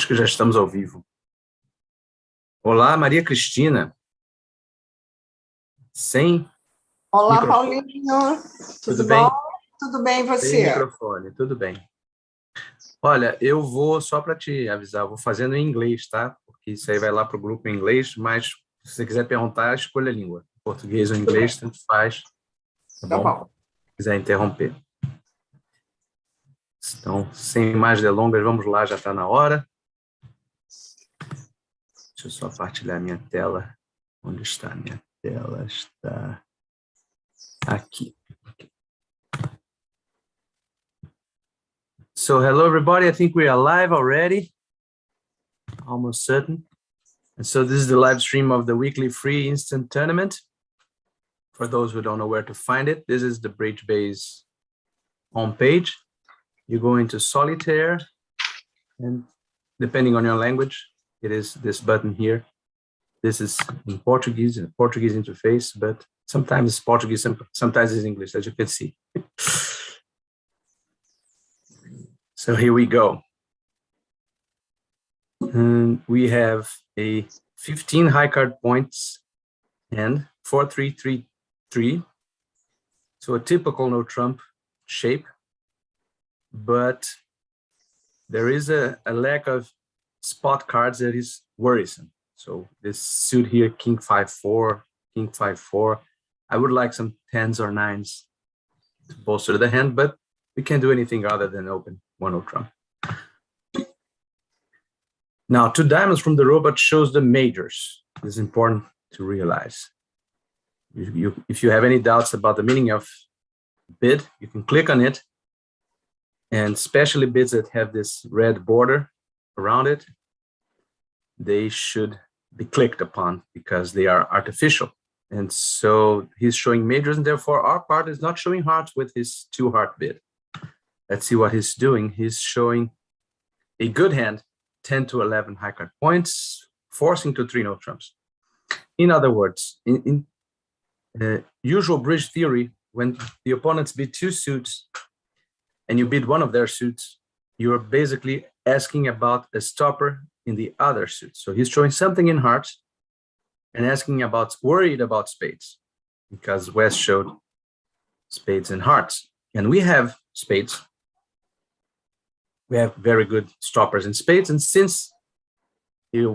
Acho que já estamos ao vivo. Olá, Maria Cristina. Sem Olá, microfone. Paulinho. Tudo bom? bem? Tudo bem, e Sem você? microfone, tudo bem. Olha, eu vou, só para te avisar, eu vou fazendo em inglês, tá? Porque isso aí vai lá para o grupo em inglês, mas se você quiser perguntar, escolha a língua. Português ou inglês, tanto faz. Tá bom. Se quiser interromper. Então, sem mais delongas, vamos lá, já está na hora. Deixa eu só partilhar minha tela. Onde está a minha tela? Está aqui. So, hello everybody, I think we are live already. Almost certain. And so this is the live stream of the weekly free instant tournament. For those who don't know where to find it, this is the Bridge Base homepage. You go into Solitaire, and depending on your language, it is this button here. This is in Portuguese, a Portuguese interface, but sometimes it's Portuguese, sometimes it's English, as you can see. So here we go. And we have a 15 high card points and 4-3-3-3. So a typical no trump shape, but there is a lack of spot cards that is worrisome. So this suit here, King 5-4, King 5-4. I would like some 10s or 9s to bolster the hand, but we can't do anything other than open 1-0 trump. Now, 2 diamonds from the robot shows the majors. This is important to realize. If you have any doubts about the meaning of bid, you can click on it. And especially bids that have this red border around it, they should be clicked upon because they are artificial. And so he's showing majors, and therefore our part is not showing hearts with his 2-heart bid. Let's see what he's doing. He's showing a good hand, 10 to 11 high card points, forcing to 3 no trumps. In other words, in usual bridge theory, when the opponents bid 2 suits and you bid one of their suits, you're basically asking about a stopper in the other suit. So he's showing something in hearts and asking about, worried about spades, because West showed spades and hearts. And we have spades. We have very good stoppers in spades. And since he's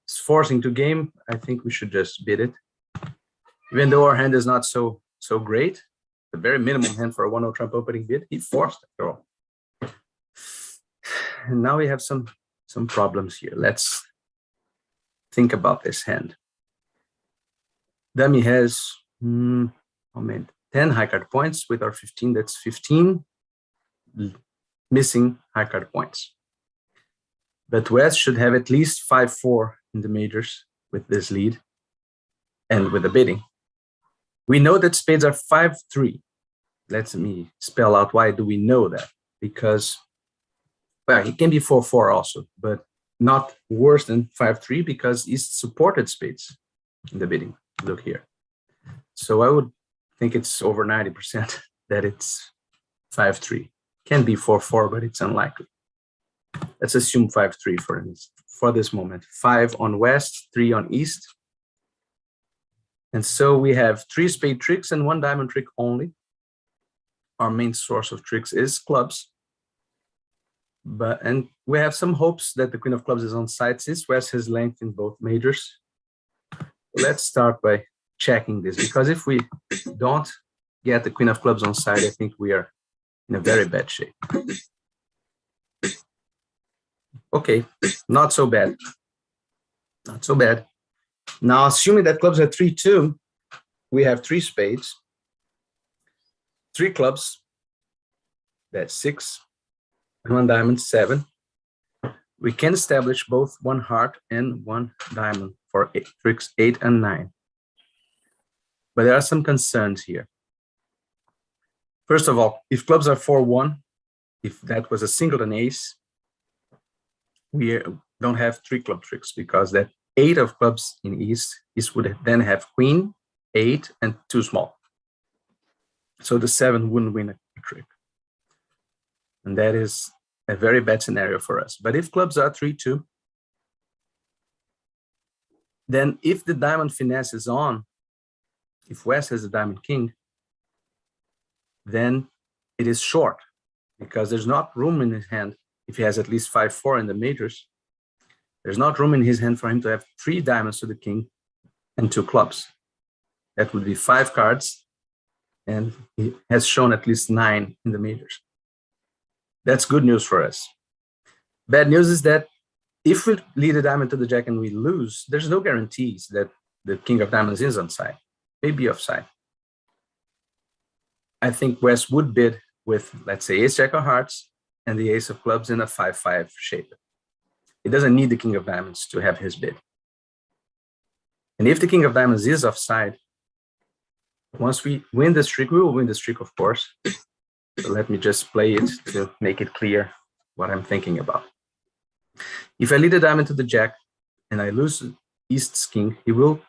forcing to game, I think we should just bid it. Even though our hand is not so great, the very minimum hand for a 1-0 trump opening bid, he forced after all. And now we have some problems here. Let's think about this hand. Dummy has 10 high card points with our 15. That's 15 missing high card points. But West should have at least 5-4 in the majors with this lead and with the bidding. We know that spades are 5-3. Let me spell out why do we know that. Because, well, it can be 4-4 also, but not worse than 5-3 because East supported spades in the bidding. Look here. So I would think it's over 90% that it's 5-3. Can be 4-4, but it's unlikely. Let's assume 5-3 for this moment. 5 on West, 3 on East. And so we have 3 spade tricks and 1 diamond trick only. Our main source of tricks is clubs. And we have some hopes that the Queen of Clubs is on side since West has length in both majors. Let's start by checking this, because if we don't get the Queen of Clubs on side, I think we are in a very bad shape. Okay, not so bad. Not so bad. Now, assuming that clubs are 3-2, we have 3 spades, 3 clubs, that's 6, and 1 diamond, 7. We can establish both 1 heart and 1 diamond for tricks 8 and 9. But there are some concerns here. First of all, if clubs are 4-1, if that was a single and ace, we don't have 3 club tricks because that 8 of clubs in East would then have queen, 8, and 2 small. So the 7 wouldn't win a trick. And that is a very bad scenario for us. But if clubs are 3-2, then if the diamond finesse is on, if West has a diamond king, then it is short because there's not room in his hand. If he has at least 5-4 in the majors, there's not room in his hand for him to have 3 diamonds to the king and 2 clubs. That would be 5 cards, and he has shown at least 9 in the majors. That's good news for us. Bad news is that if we lead a diamond to the jack and we lose, there's no guarantees that the king of diamonds is onside, maybe offside. I think West would bid with, let's say, ace jack of hearts and the ace of clubs in a 5-5 shape. He doesn't need the king of diamonds to have his bid. And if the king of diamonds is offside, once we win the streak, we will win the streak, of course. So let me just play it to make it clear what I'm thinking about. If I lead a diamond to the jack and I lose East's king, he will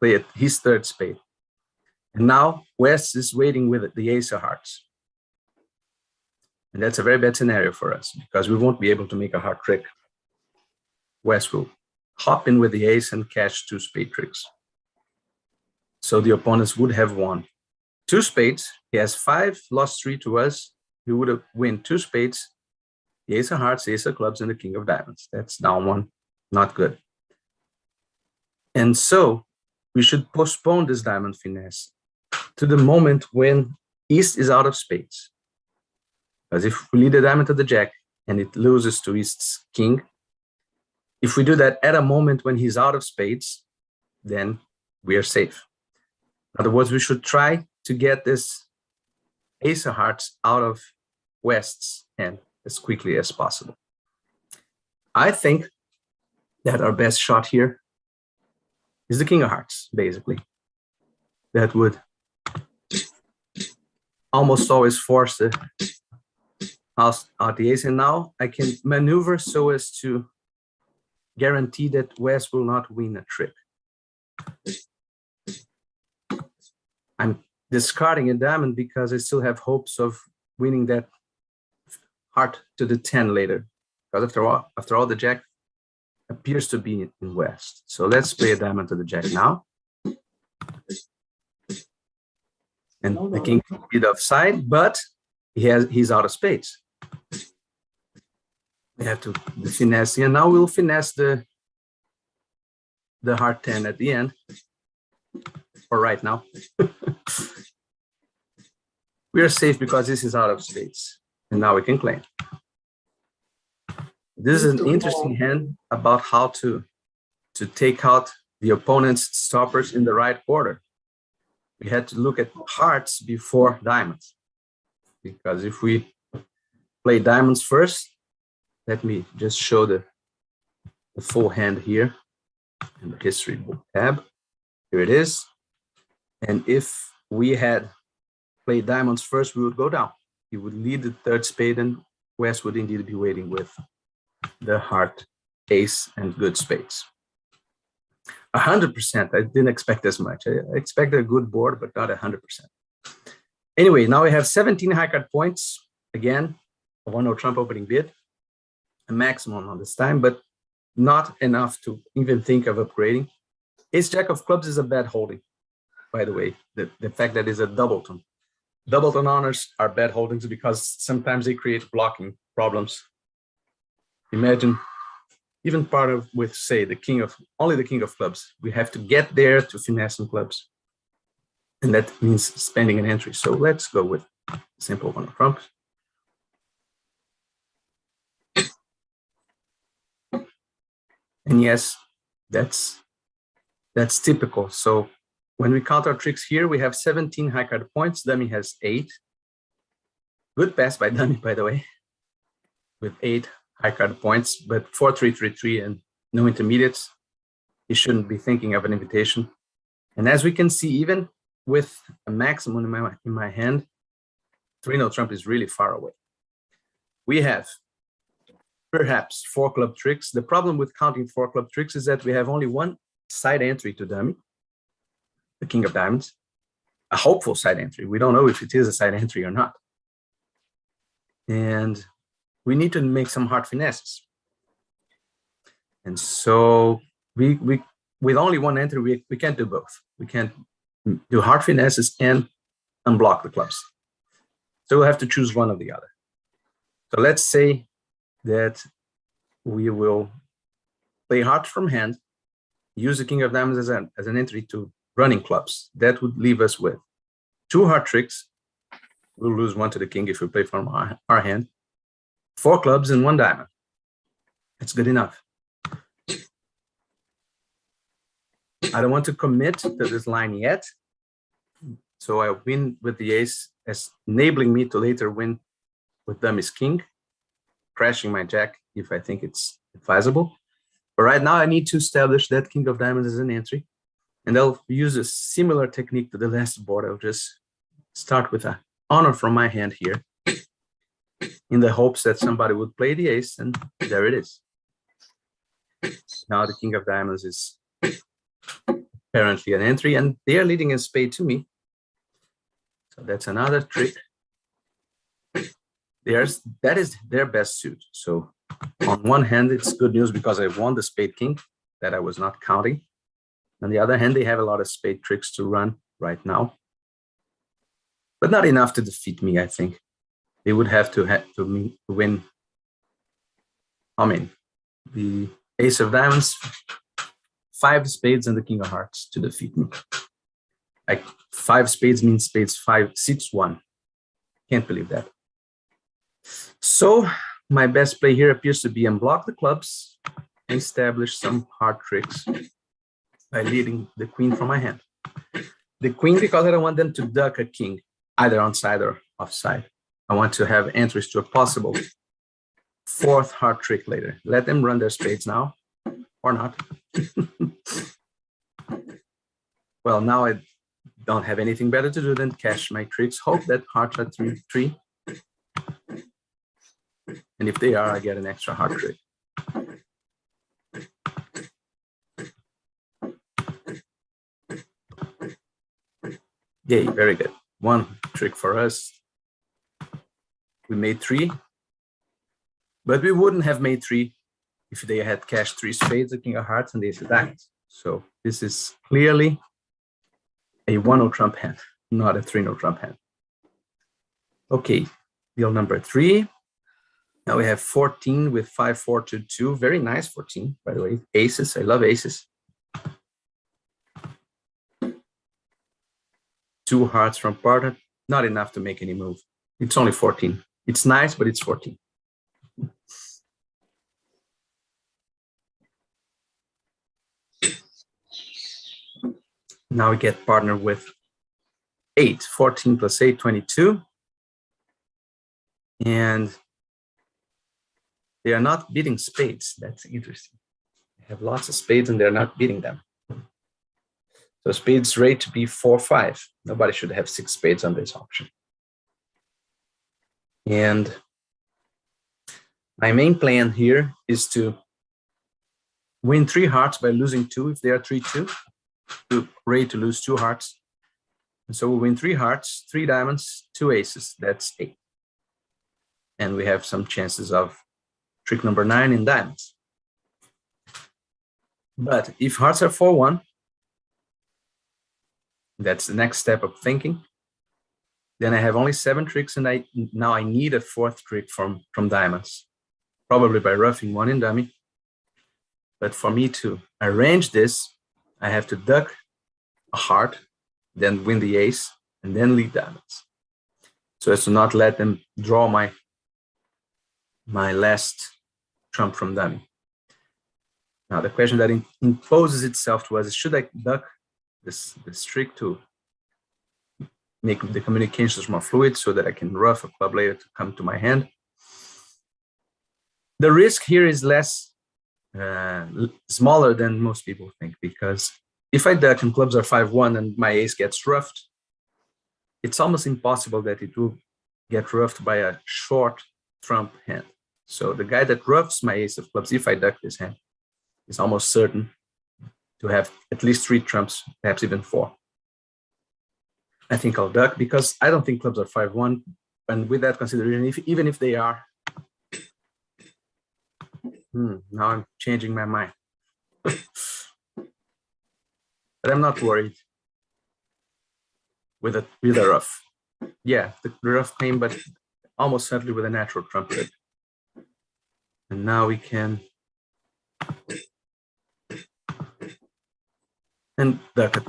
play his 3rd spade. And now West is waiting with the ace of hearts. And that's a very bad scenario for us because we won't be able to make a heart trick. West will hop in with the ace and catch 2 spade tricks. So the opponents would have won 2 spades. He has 5, lost 3 to us. He would have won 2 spades, the ace of hearts, ace of clubs, and the king of diamonds. That's down 1, not good. And so we should postpone this diamond finesse to the moment when East is out of spades. Because if we lead the diamond to the jack and it loses to East's king, if we do that at a moment when he's out of spades, then we are safe. In other words, we should try to get this ace of hearts out of West's hand as quickly as possible. I think that our best shot here is the king of hearts, basically. That would almost always force the house out the ace. And now I can maneuver so as to guarantee that West will not win a trick. I'm discarding a diamond because I still have hopes of winning that heart to the 10 later. Because after all, the jack appears to be in West. So let's play a diamond to the jack now. And the king is a bit offside, but he's out of spades. We have to finesse here. Now we'll finesse the heart 10 at the end, or right now. We are safe because this is out of spades, and now we can claim. This is an interesting hand about how to take out the opponent's stoppers in the right order. We had to look at hearts before diamonds, because if we play diamonds first, let me just show the full hand here in the history book tab. Here it is. And if we had played diamonds first, we would go down. He would lead the 3rd spade, and West would indeed be waiting with the heart, ace, and good spades. 100%. I didn't expect as much. I expected a good board, but not 100%. Anyway, now we have 17 high card points. Again, a 1-0 trump opening bid. A maximum on this time, but not enough to even think of upgrading. Ace jack of clubs is a bad holding, by the way. The fact that it's a doubleton. Doubleton honors are bad holdings because sometimes they create blocking problems. Imagine even part of with, say, only the king of clubs. We have to get there to finesse some clubs. And that means spending an entry. So let's go with simple 1-0 trump. And yes, that's typical. So when we count our tricks here, we have 17 high card points. Dummy has 8. Good pass by dummy, by the way, with 8 high card points, but 4-3-3-3 and no intermediates. He shouldn't be thinking of an invitation. And as we can see, even with a maximum in my hand, 3-0 trump is really far away. We have perhaps 4 club tricks. The problem with counting 4 club tricks is that we have only one side entry to dummy, the king of diamonds, a hopeful side entry. We don't know if it is a side entry or not. And we need to make some hard finesses. And so we with only one entry, we can't do both. We can't do heart finesses and unblock the clubs. So we'll have to choose one or the other. So let's say that we will play hearts from hand, use the king of diamonds as an entry to running clubs. That would leave us with 2 heart tricks. We'll lose 1 to the king if we play from our hand. 4 clubs and 1 diamond. That's good enough. I don't want to commit to this line yet. So I win with the ace, as enabling me to later win with dummies king, crashing my jack if I think it's advisable. But right now I need to establish that king of diamonds as an entry. And I'll use a similar technique to the last board. I'll just start with an honor from my hand here, in the hopes that somebody would play the ace, and there it is. Now the king of diamonds is apparently an entry, and they are leading a spade to me. So that's another trick. That is their best suit. So on one hand, it's good news because I won the spade king that I was not counting. On the other hand, they have a lot of spade tricks to run right now, but not enough to defeat me, I think. They would have to win. I mean, the ace of diamonds, 5 spades, and the king of hearts to defeat me. Like 5 spades means spades 5, 6, 1. Can't believe that. So my best play here appears to be unblock the clubs and establish some heart tricks by leading the queen from my hand. The queen, because I don't want them to duck a king, either onside or offside. I want to have entries to a possible 4th heart trick later. Let them run their spades now, or not. Well, now I don't have anything better to do than cash my tricks. Hope that hearts are 3-3. And if they are, I get an extra heart trick. Yay, very good. 1 trick for us. We made 3, but we wouldn't have made 3 if they had cashed 3 spades, the king of hearts, and the ace of diamonds. So this is clearly a 1-0 trump hand, not a 3-0 trump hand. Okay, deal number 3. Now we have 14 with 5-4 to 2. Very nice 14, by the way. Aces, I love aces. 2 hearts from partner, not enough to make any move. It's only 14. It's nice, but it's 14. Now we get partner with 8. 14 plus 8, 22. And they are not beating spades. That's interesting. They have lots of spades and they're not beating them. So spades rate to be 4-5. Nobody should have 6 spades on this auction. And my main plan here is to win 3 hearts by losing 2 if they are 3-2. To rate to lose 2 hearts. And so we'll win 3 hearts, 3 diamonds, 2 aces. That's 8. And we have some chances of trick number 9 in diamonds. But if hearts are 4-1, that's the next step of thinking. Then I have only 7 tricks, and now I need a 4th trick from diamonds, probably by roughing 1 in dummy. But for me to arrange this, I have to duck a heart, then win the ace, and then lead diamonds, so as to not let them draw my last trump from dummy. Now the question that imposes itself to us is, should I duck this trick to make the communications more fluid so that I can rough a club later to come to my hand? The risk here is less smaller than most people think, because if I duck and clubs are 5-1 and my ace gets roughed, it's almost impossible that it will get roughed by a short trump hand. So the guy that roughs my ace of clubs, if I duck this hand, is almost certain to have at least 3 trumps, perhaps even 4. I think I'll duck because I don't think clubs are 5-1. And with that consideration, even if they are, now I'm changing my mind. but I'm not worried with a rough. Yeah, the rough came, but almost certainly with a natural trumpet. And now we can, and the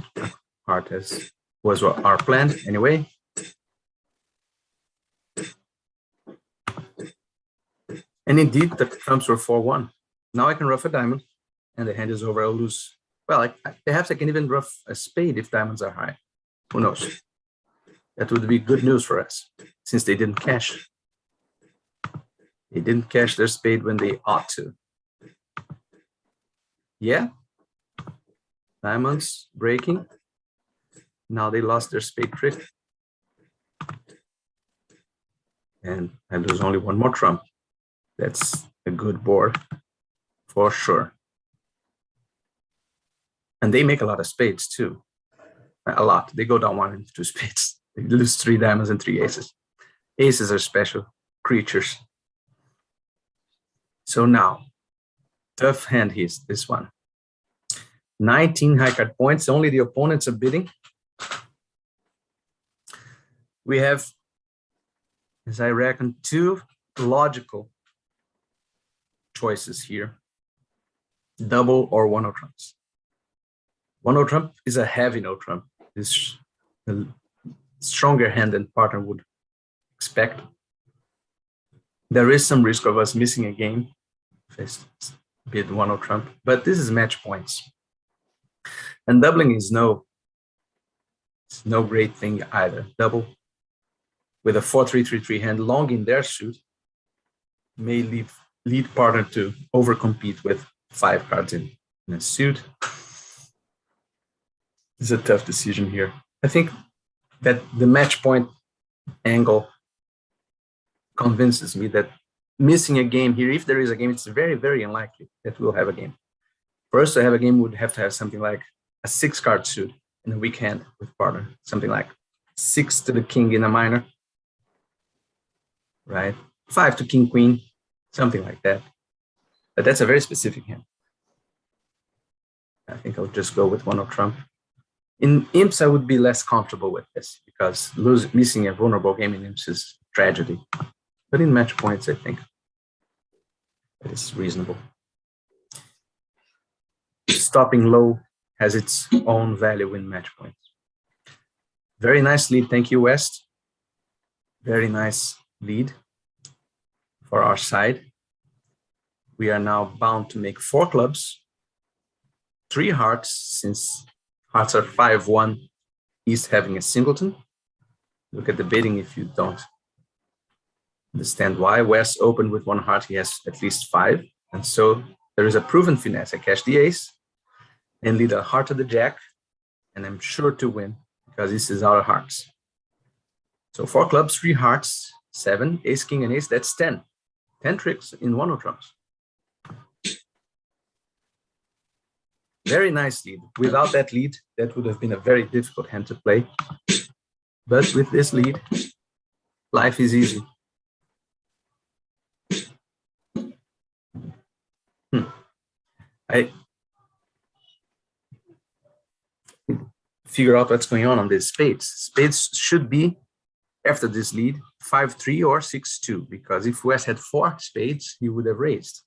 heart as was our plan anyway. And indeed, the trumps were 4-1. Now I can ruff a diamond, and the hand is over. I'll lose. Well, perhaps I can even ruff a spade if diamonds are high. Who knows? That would be good news for us, since they didn't cash. They didn't cash their spade when they ought to. Yeah. Diamonds breaking. Now they lost their spade trick. And I lose only one more trump. That's a good board for sure. And they make a lot of spades too. A lot. They go down 1 and 2 spades. They lose 3 diamonds and 3 aces. Aces are special creatures. So now, tough hand is this one. 19 high card points. Only the opponents are bidding. We have, as I reckon, 2 logical choices here. Double or 1-0 trumps. 1-0 trump is a heavy no trump. It's a stronger hand than partner would expect. There is some risk of us missing a game if I bid 1-0 trump, but this is match points. And doubling is no great thing either. Double with a 4-3-3-3 hand long in their suit may lead partner to overcompete with 5 cards in a suit. It's a tough decision here. I think that the match point angle convinces me that missing a game here, if there is a game, it's very, very unlikely that we'll have a game. For us to have a game, we'd have to have something like a 6-card suit in a weak hand with partner, something like 6 to the king in a minor, right? 5 to king, queen, something like that. But that's a very specific hand. I think I'll just go with 1-0 trump. In imps, I would be less comfortable with this because missing a vulnerable game in imps is tragedy. But in match points, I think that is reasonable. Stopping low has its own value in match points. Very nice lead. Thank you, West. Very nice lead for our side. We are now bound to make 4 clubs, 3 hearts, since hearts are 5-1, East having a singleton. Look at the bidding if you don't understand why. West opened with 1 heart, he has at least 5. And so there is a proven finesse. I cash the ace and lead a heart to the jack, and I'm sure to win because this is our hearts. So 4 clubs, 3 hearts, 7, ace, king, and ace, that's 10. 10 tricks in 1-0 trumps. Very nice lead. Without that lead, that would have been a very difficult hand to play. But with this lead, life is easy. I figure out what's going on these spades. Spades should be, after this lead, 5-3 or 6-2, because if West had 4 spades, he would have raised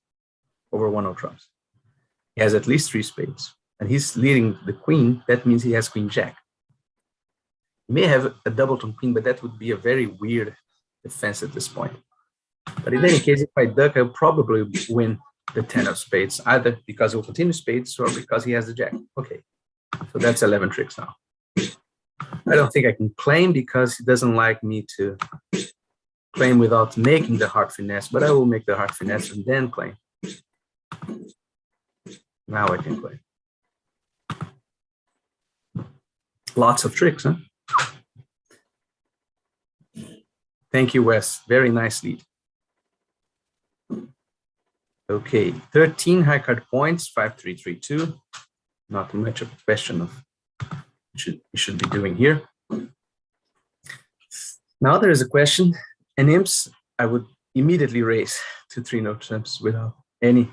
over 1-0 trumps. He has at least 3 spades, and he's leading the queen. That means he has queen jack. He may have a doubleton queen, but that would be a very weird defense at this point. But in any case, if I duck, I'll probably win the 10 of spades, either because he'll continue spades or because he has the jack. Okay, so that's 11 tricks now. I don't think I can claim because he doesn't like me to claim without making the heart finesse, but I will make the heart finesse and then claim. Now I can claim. Lots of tricks, huh? Thank you, Wes. Very nice lead. Okay, 13 high card points, 5-3-3-2. Not much of a question of what you should be doing here. Now there is a question. In imps, I would immediately raise to 3-0 trumps without any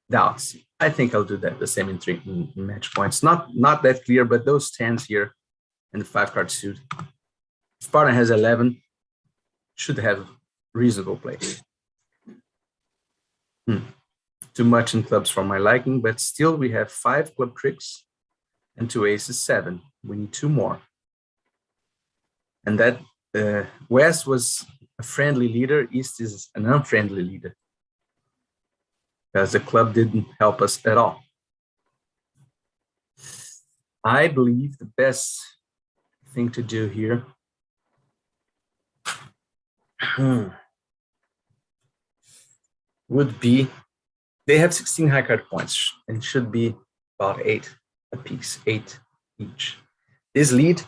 doubts. I think I'll do that the same in match points. Not that clear, but those 10s here and the 5-card suit. If partner has 11, should have reasonable play. Too much in clubs for my liking, but still we have 5 club tricks and 2 aces, 7. We need 2 more. And that West was a friendly leader, East is an unfriendly leader, because the club didn't help us at all. I believe the best thing to do here would be, they have 16 high card points and should be about 8 apiece, 8 each. This lead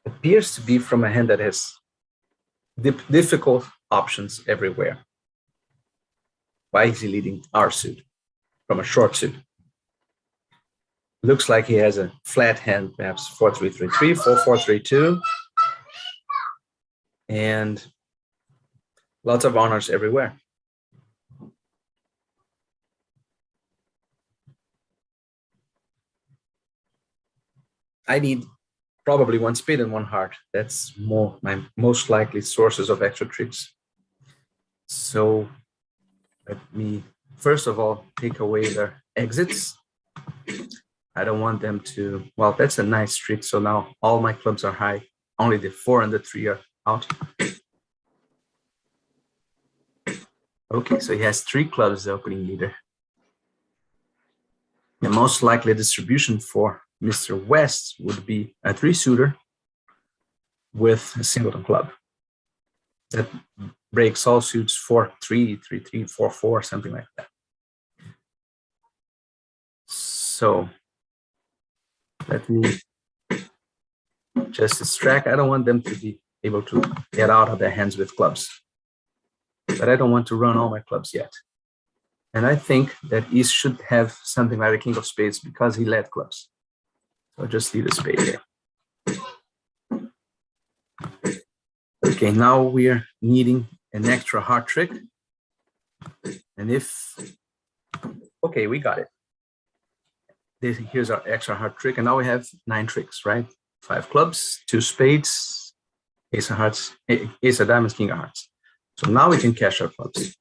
appears to be from a hand that has difficult options everywhere. Why is he leading our suit from a short suit? Looks like he has a flat hand, perhaps 4-3-3-3, 4-4-3-2, and lots of honors everywhere. I need probably 1 spade and 1 heart. That's my most likely sources of extra tricks. So let me first of all take away their exits. I don't want them to, well, that's a nice trick. So now all my clubs are high. Only the 4 and the 3 are out. Okay, so he has 3 clubs, the opening leader. The most likely distribution for Mr. West would be a 3-suiter with a singleton club. That breaks all suits 4-3, 3-3, 4-4, something like that. So let me just distract. I don't want them to be able to get out of their hands with clubs, but I don't want to run all my clubs yet. And I think that East should have something like the king of spades because he led clubs. So just leave a spade here. Okay, now we are needing an extra hard trick. And okay, we got it. Here's our extra hard trick. And now we have 9 tricks, right? 5 clubs, 2 spades, ace of hearts, ace of diamonds, king of hearts. So now we can cash our clubs.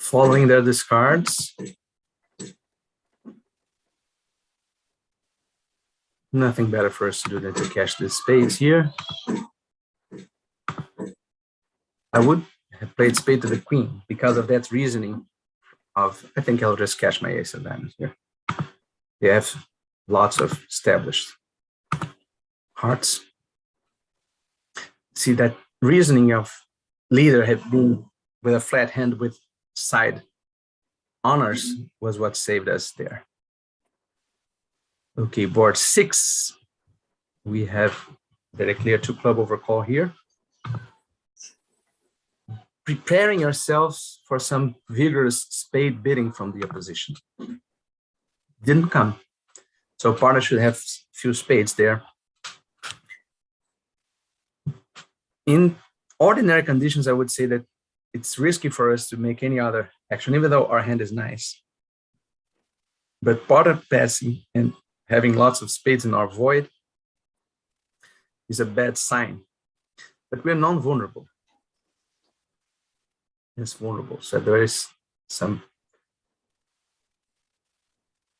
Following their discards. Nothing better for us to do than to cash the spades here. I would have played spade to the queen because of that reasoning of, I think I'll just cash my ace of diamonds here. They have lots of established hearts. See, that reasoning of leader had been with a flat hand with side honors was what saved us there. Okay, board 6. We have very clear 2 club overcall here. Preparing yourselves for some vigorous spade bidding from the opposition. Didn't come. So partner should have a few spades there. In ordinary conditions, I would say that it's risky for us to make any other action, even though our hand is nice. But partner passing and having lots of spades in our void is a bad sign. But we're non-vulnerable. It's vulnerable. So there is some,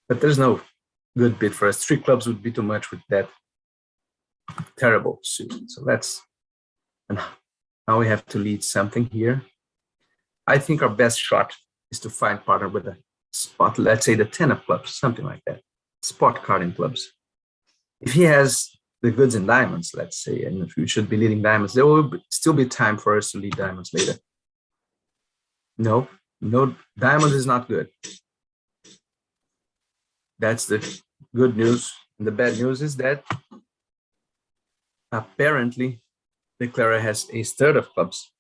but there's no good bid for us. 3 clubs would be too much with that terrible suit. So and now we have to lead something here. I think our best shot is to find partner with a spot, let's say the 10 of clubs, something like that. Spot card in clubs. If he has the goods and diamonds, let's say, and if we should be leading diamonds, there will still be time for us to lead diamonds later. No, diamond is not good. That's the good news. And the bad news is that apparently the Clara has ace third of clubs.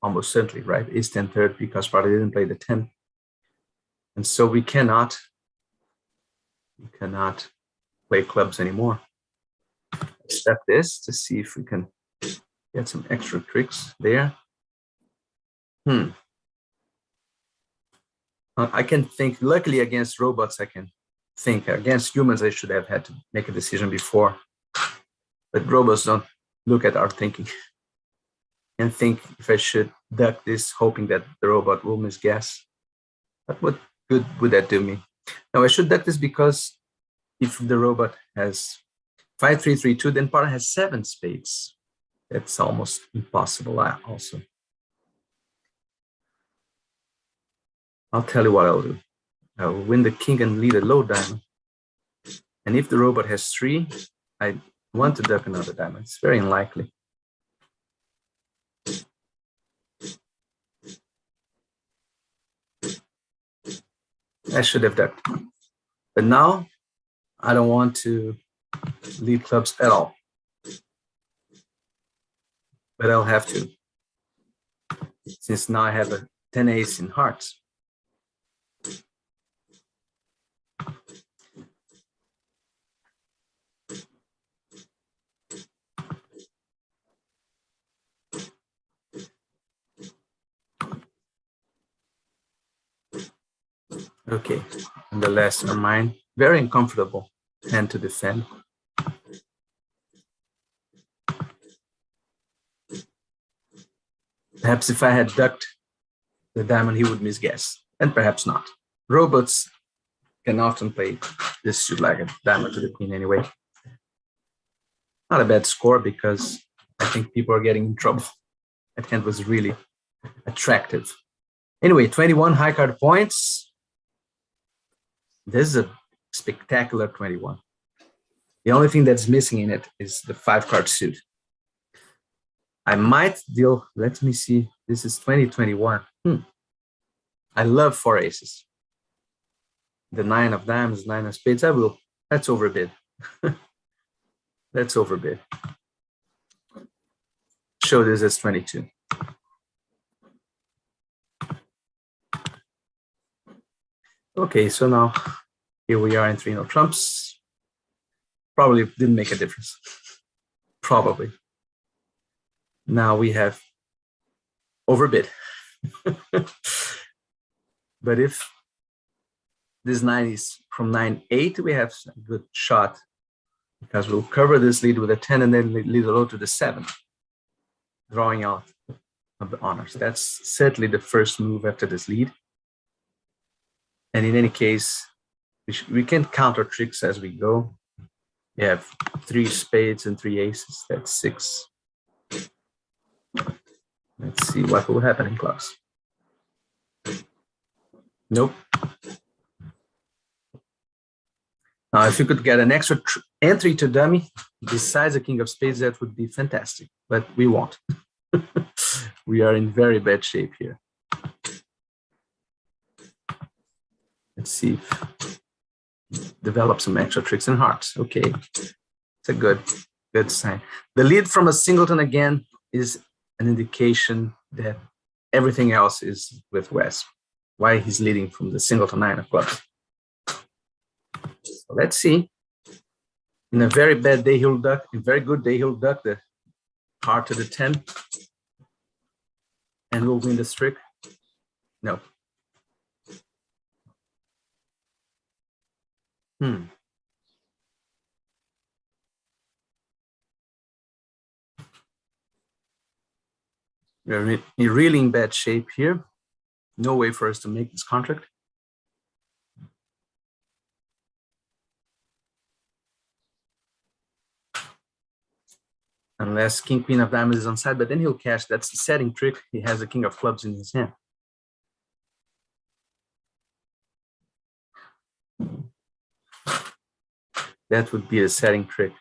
Almost certainly, right? Ace 10 third because partner didn't play the 10. And so we cannot play clubs anymore. Step this to see if we can get some extra tricks there. I can think, luckily against robots, I can think. Against humans, I should have had to make a decision before. But robots don't look at our thinking and think if I should duck this, hoping that the robot will misguess. But what good would that do me? Now I should duck this because if the robot has 5-3-3-2, then Para has 7 spades. That's almost impossible also. I'll tell you what I'll do. I'll win the king and lead a low diamond. And if the robot has 3, I want to duck another diamond. It's very unlikely. I should have ducked. But now I don't want to lead clubs at all. But I'll have to, since now I have a 10 ace in hearts. Okay, and the last are mine. Very uncomfortable hand to defend. Perhaps if I had ducked the diamond, he would misguess, and perhaps not. Robots can often play this suit like a diamond to the queen anyway. Not a bad score because I think people are getting in trouble. That hand was really attractive. Anyway, 21 high card points. This is a spectacular 21. The only thing that's missing in it is the 5-card suit. I might deal, let me see, this is 2021. I love 4 aces. The 9 of diamonds, 9 of spades, I will. That's overbid. That's overbid. Show this as 22. Okay, so now here we are in 3 no trumps. Probably didn't make a difference. Probably. Now we have overbid. But if this 9 is from 9-8, we have a good shot because we'll cover this lead with a 10 and then lead the low to the 7, drawing out of the honors. That's certainly the first move after this lead. And in any case, we can counter tricks as we go. We have 3 spades and 3 aces. That's 6. Let's see what will happen in clubs. Nope. Now, if you could get an extra entry to dummy besides the king of spades, that would be fantastic. But we won't. We are in very bad shape here. Let's see if develop some extra tricks and hearts. Okay, it's a good sign. The lead from a singleton again is an indication that everything else is with Wes. Why he's leading from the singleton 9 of clubs. So let's see. In a very bad day, he'll duck. In a very good day, he'll duck the heart to the 10, and we'll win the trick. No. We're really in bad shape here. No way for us to make this contract. Unless king, queen of diamonds is on side, but then he'll cash. That's the setting trick. He has a king of clubs in his hand. That would be a setting trick.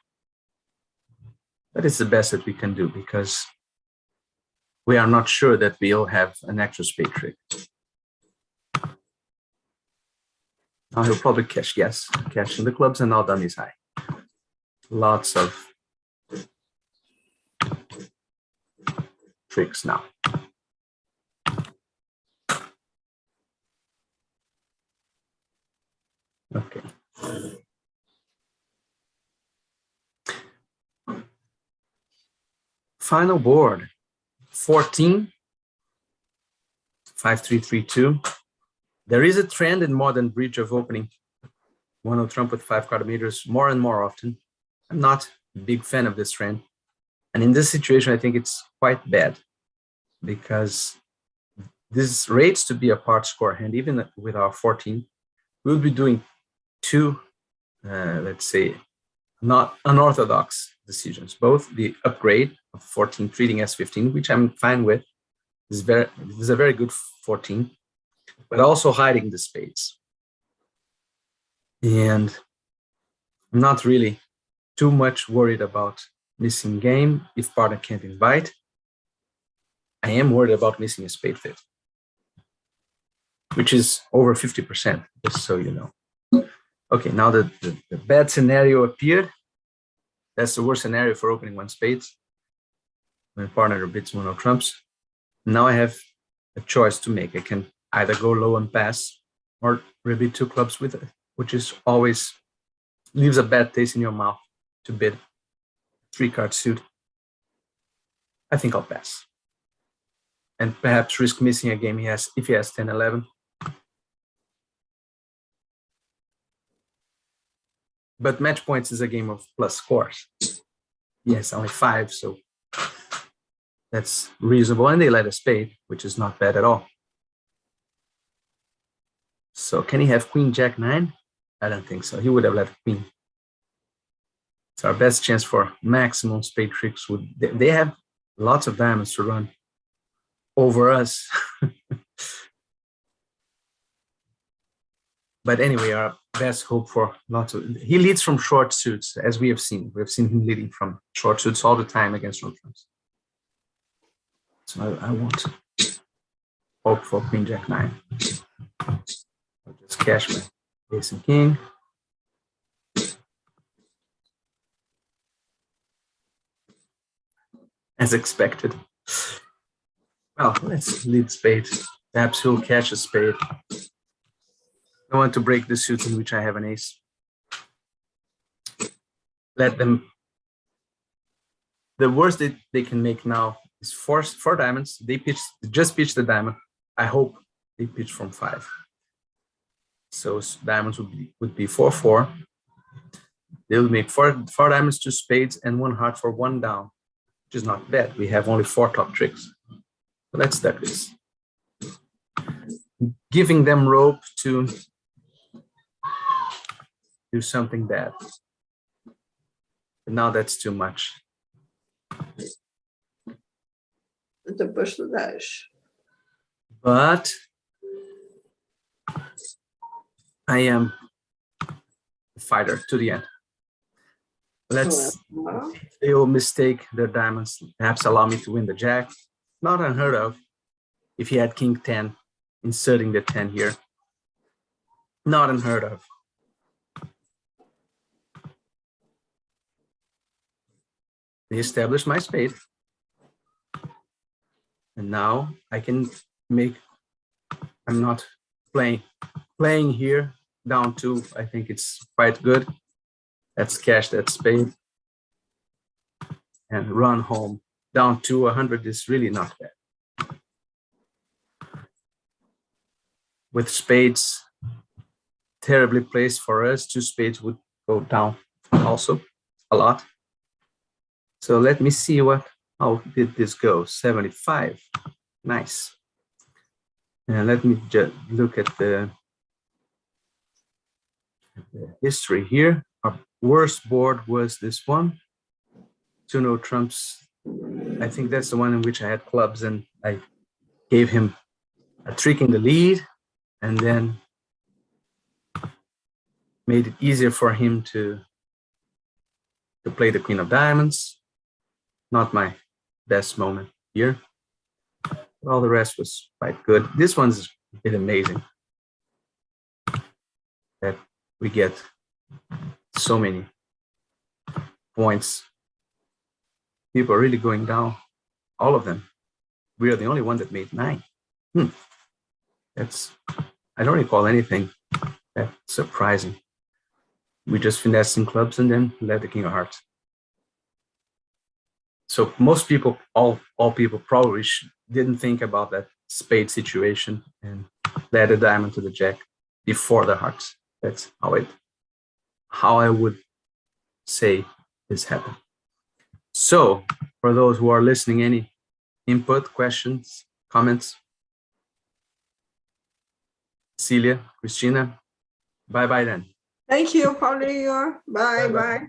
But it's the best that we can do because we are not sure that we'll have an extra spade trick. Now he'll probably cash, yes, cash in the clubs, and now dummy's high. Lots of tricks now. Okay. Final board, 14, 5-3-3-2. There is a trend in modern bridge of opening mono trump with 5 card meters more and more often. I'm not a big fan of this trend. And in this situation, I think it's quite bad because this rates to be a part score hand, even with our 14. We'll be doing two, let's say, not unorthodox decisions, both the upgrade of 14 treating as 15, which I'm fine with. This is a very good 14, but also hiding the spades. And I'm not really too much worried about missing game if partner can't invite. I am worried about missing a spade fifth, which is over 50%, just so you know. Okay, now the bad scenario appeared. That's the worst scenario for opening one spades when partner bids mono trumps. Now I have a choice to make. I can either go low and pass or rebid 2 clubs with it, which is always leaves a bad taste in your mouth to bid 3 card suit. I think I'll pass. And perhaps risk missing a game if he has 10, 11. But match points is a game of plus scores. Yes, only 5, so that's reasonable. And they let a spade, which is not bad at all. So can he have queen, jack, 9? I don't think so. He would have left queen. It's our best chance for maximum spade tricks. They have lots of diamonds to run over us. But anyway, our best hope for lots of... He leads from short suits, as we have seen. We have seen him leading from short suits all the time against no trumps. So I want to hope for queen, jack, 9. I'll just cash my ace and king. As expected. Well, let's lead spade. Perhaps he'll catch a spade. I want to break the suit in which I have an ace. Let them. The worst they can make now is four diamonds. They just pitch the diamond. I hope they pitch from 5. So diamonds would be 4-4. They'll make four diamonds, 2 spades, and 1 heart for 1 down, which is not bad. We have only 4 top tricks. So let's start this. Giving them rope to do something bad. But now that's too much. Depois do 10. But I am a fighter to the end. Let's, if they will mistake their diamonds, perhaps allow me to win the jack. Not unheard of. If he had king 10, inserting the 10 here. Not unheard of. They established my spade. And now I can make, I'm not playing here down 2. I think it's quite good. Let's cash that spade and run home. Down to 100 is really not bad. With spades terribly placed for us, 2 spades would go down also a lot. So let me see how did this go? 75. Nice. And let me just look at the history here. Our worst board was this one. 2 no trumps. I think that's the one in which I had clubs and I gave him a trick in the lead and then made it easier for him to play the queen of diamonds. Not my best moment here. All the rest was quite good. This one's a bit amazing that we get so many points. People are really going down, all of them. We are the only one that made 9. I don't recall anything that surprising. We just finessed some clubs and then led the king of hearts. So most people, all people probably didn't think about that spade situation and led the diamond to the jack before the hearts. That's how I would say this happened. So for those who are listening, any input, questions, comments? Celia, Christina, bye-bye then. Thank you, Paulinho. Bye, Bye-bye. bye.